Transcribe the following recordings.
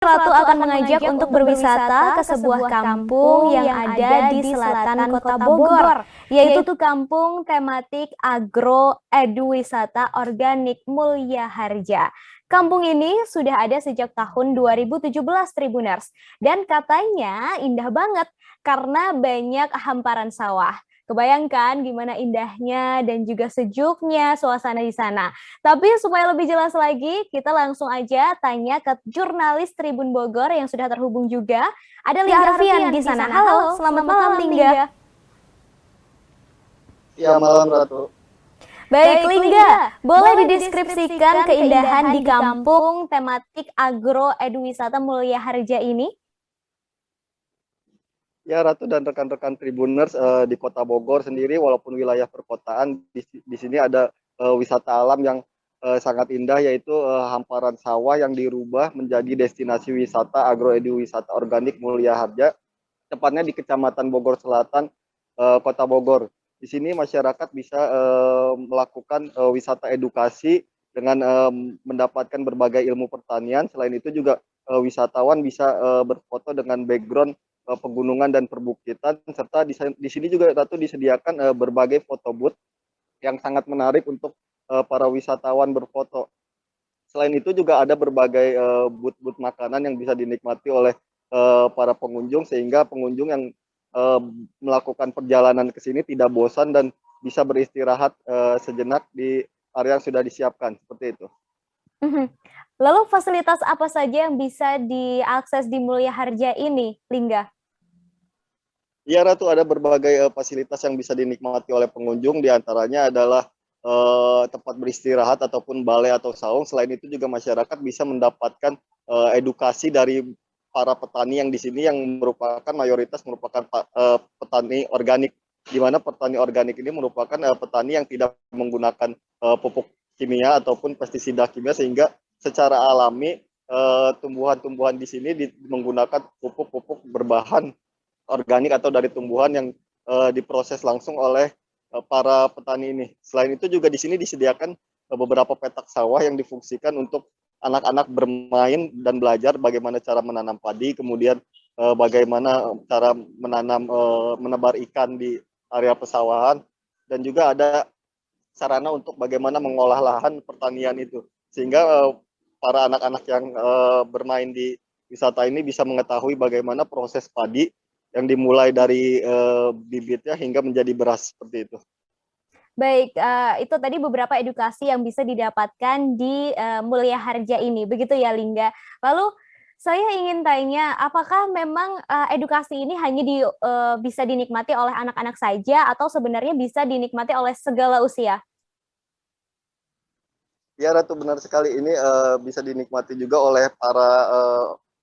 Ratu akan mengajak untuk berwisata ke sebuah kampung yang ada di selatan kota Bogor, yaitu kampung tematik agro eduwisata organik Mulya Harja. Kampung ini sudah ada sejak tahun 2017 Tribuners, dan katanya indah banget karena banyak hamparan sawah. Kebayangkan gimana indahnya dan juga sejuknya suasana di sana. Tapi supaya lebih jelas lagi, kita langsung aja tanya ke jurnalis Tribun Bogor yang sudah terhubung juga. Ada Lingga Arfian di sana. Halo, selamat malam Lingga. Ya, malam Ratu. Baik Lingga, boleh dideskripsikan keindahan di kampung tematik agro eduwisata Mulya Harja ini? Ya, Ratu dan rekan-rekan Tribuners, di Kota Bogor sendiri, walaupun wilayah perkotaan, di sini ada wisata alam yang sangat indah, yaitu hamparan sawah yang dirubah menjadi destinasi wisata agroeduwisata organik Mulya Harja, tepatnya di Kecamatan Bogor Selatan, Kota Bogor. Di sini masyarakat bisa melakukan wisata edukasi dengan mendapatkan berbagai ilmu pertanian. Selain itu juga wisatawan bisa berfoto dengan background pegunungan dan perbukitan, serta di sini juga Ratu disediakan berbagai foto booth yang sangat menarik untuk para wisatawan berfoto. Selain itu juga ada berbagai booth-booth makanan yang bisa dinikmati oleh para pengunjung, sehingga pengunjung yang melakukan perjalanan ke sini tidak bosan dan bisa beristirahat sejenak di area yang sudah disiapkan, seperti itu. Lalu fasilitas apa saja yang bisa diakses di Mulya Harja ini, Lingga? Iya Ratu, ada berbagai fasilitas yang bisa dinikmati oleh pengunjung, diantaranya adalah tempat beristirahat ataupun balai atau saung. Selain itu juga masyarakat bisa mendapatkan edukasi dari para petani yang di sini, yang merupakan mayoritas merupakan petani organik, di mana petani organik ini merupakan petani yang tidak menggunakan pupuk kimia ataupun pestisida kimia, sehingga secara alami tumbuhan-tumbuhan di sini menggunakan pupuk-pupuk berbahan organik atau dari tumbuhan yang diproses langsung oleh para petani ini. Selain itu juga di sini disediakan beberapa petak sawah yang difungsikan untuk anak-anak bermain dan belajar bagaimana cara menanam padi, kemudian bagaimana cara menebar ikan di area pesawahan, dan juga ada sarana untuk bagaimana mengolah lahan pertanian itu, sehingga para anak-anak yang bermain di wisata ini bisa mengetahui bagaimana proses padi yang dimulai dari bibitnya hingga menjadi beras, seperti itu. Baik, itu tadi beberapa edukasi yang bisa didapatkan di Mulya Harja ini, begitu ya Lingga. Lalu saya ingin tanya, apakah memang edukasi ini hanya bisa dinikmati oleh anak-anak saja atau sebenarnya bisa dinikmati oleh segala usia? Ya Ratu, benar sekali, ini bisa dinikmati juga oleh para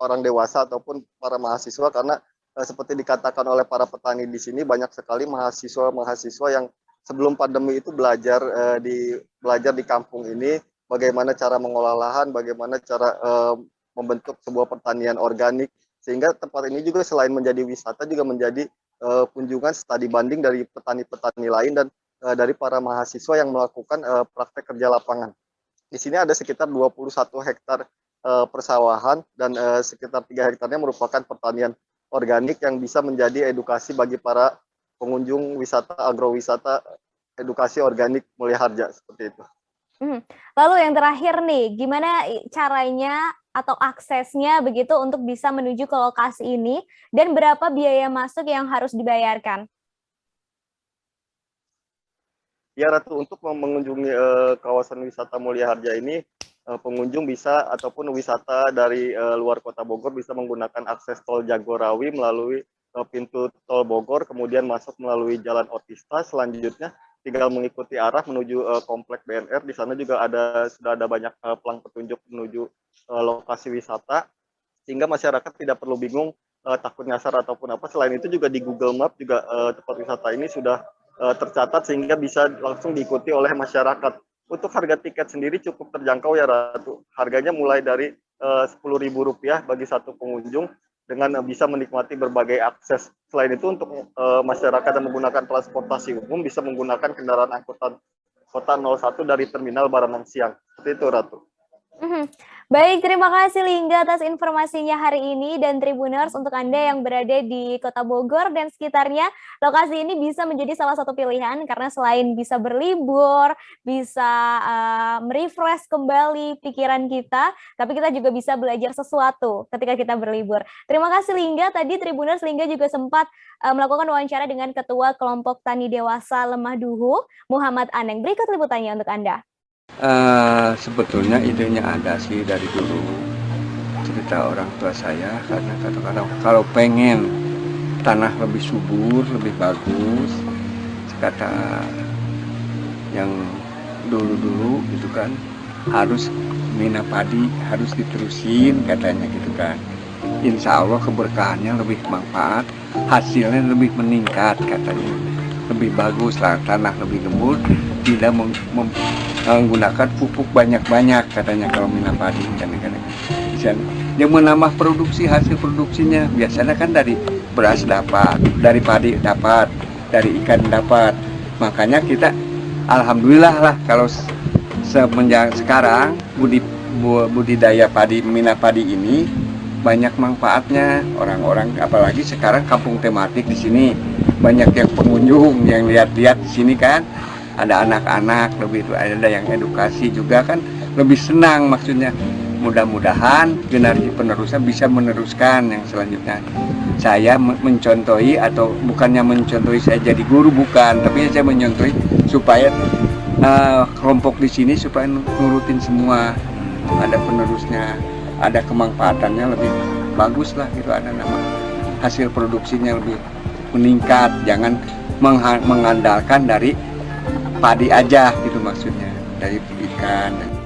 orang dewasa ataupun para mahasiswa, karena seperti dikatakan oleh para petani di sini, banyak sekali mahasiswa-mahasiswa yang sebelum pandemi itu belajar di kampung ini bagaimana cara mengolah lahan, bagaimana cara membentuk sebuah pertanian organik, sehingga tempat ini juga selain menjadi wisata juga menjadi kunjungan studi banding dari petani-petani lain dan dari para mahasiswa yang melakukan praktek kerja lapangan. Di sini ada sekitar 21 hektar persawahan dan sekitar 3 hektarnya merupakan pertanian organik yang bisa menjadi edukasi bagi para pengunjung wisata agrowisata edukasi organik Mulya Harja, seperti itu. Lalu yang terakhir nih, gimana caranya atau aksesnya begitu untuk bisa menuju ke lokasi ini, dan berapa biaya masuk yang harus dibayarkan? Ya Ratu, untuk mengunjungi kawasan wisata Mulya Harja ini, pengunjung bisa ataupun wisata dari luar kota Bogor bisa menggunakan akses tol Jagorawi melalui pintu tol Bogor, kemudian masuk melalui Jalan Otista. Selanjutnya tinggal mengikuti arah menuju komplek BNR. Di sana juga sudah ada banyak pelang petunjuk menuju lokasi wisata, sehingga masyarakat tidak perlu bingung takut nyasar ataupun apa. Selain itu juga di Google Map juga tempat wisata ini sudah tercatat, sehingga bisa langsung diikuti oleh masyarakat. Untuk harga tiket sendiri cukup terjangkau ya Ratu. Harganya mulai dari Rp10.000 bagi satu pengunjung, dengan bisa menikmati berbagai akses. Selain itu untuk masyarakat yang menggunakan transportasi umum bisa menggunakan kendaraan angkutan kota 01 dari Terminal Baranang Siang. Seperti itu Ratu. Mhm. Baik, terima kasih Lingga atas informasinya hari ini dan Tribuners untuk Anda yang berada di Kota Bogor dan sekitarnya, lokasi ini bisa menjadi salah satu pilihan karena selain bisa berlibur, bisa, me-refresh kembali pikiran kita, tapi kita juga bisa belajar sesuatu ketika kita berlibur. Terima kasih Lingga, tadi Tribuners Lingga juga sempat, melakukan wawancara dengan Ketua Kelompok Tani Dewasa Lemah Duhu, Muhammad Aneng. Berikut liputannya untuk Anda. Sebetulnya idenya ada sih dari dulu, cerita orang tua saya, karena kadang-kadang kalau pengen tanah lebih subur, lebih bagus, kata yang dulu-dulu gitu kan, harus mina padi, harus diterusin katanya gitu kan. Insya Allah keberkahannya lebih manfaat, hasilnya lebih meningkat katanya, lebih bagus lah, tanah lebih gembur, tidak menggunakan pupuk banyak-banyak katanya kalau mina padi kadang-kadang. Yang menambah produksi, hasil produksinya biasanya kan dari beras dapat, dari padi dapat, dari ikan dapat. Makanya kita alhamdulillah lah kalau semenjak sekarang budidaya padi, mina padi ini banyak manfaatnya. Orang-orang apalagi sekarang kampung tematik di sini banyak yang pengunjung yang lihat-lihat di sini kan, ada anak-anak lebih, ada yang edukasi juga kan, lebih senang maksudnya. Mudah-mudahan generasi penerusnya bisa meneruskan yang selanjutnya. Saya mencontohi, atau bukannya mencontohi saya jadi guru, bukan, tapi saya mencontohi supaya kelompok di sini supaya nurutin semua, ada penerusnya, ada kemanfaatannya lebih bagus lah gitu, ada nama hasil produksinya lebih meningkat, jangan mengandalkan dari padi aja gitu maksudnya, dari ikan.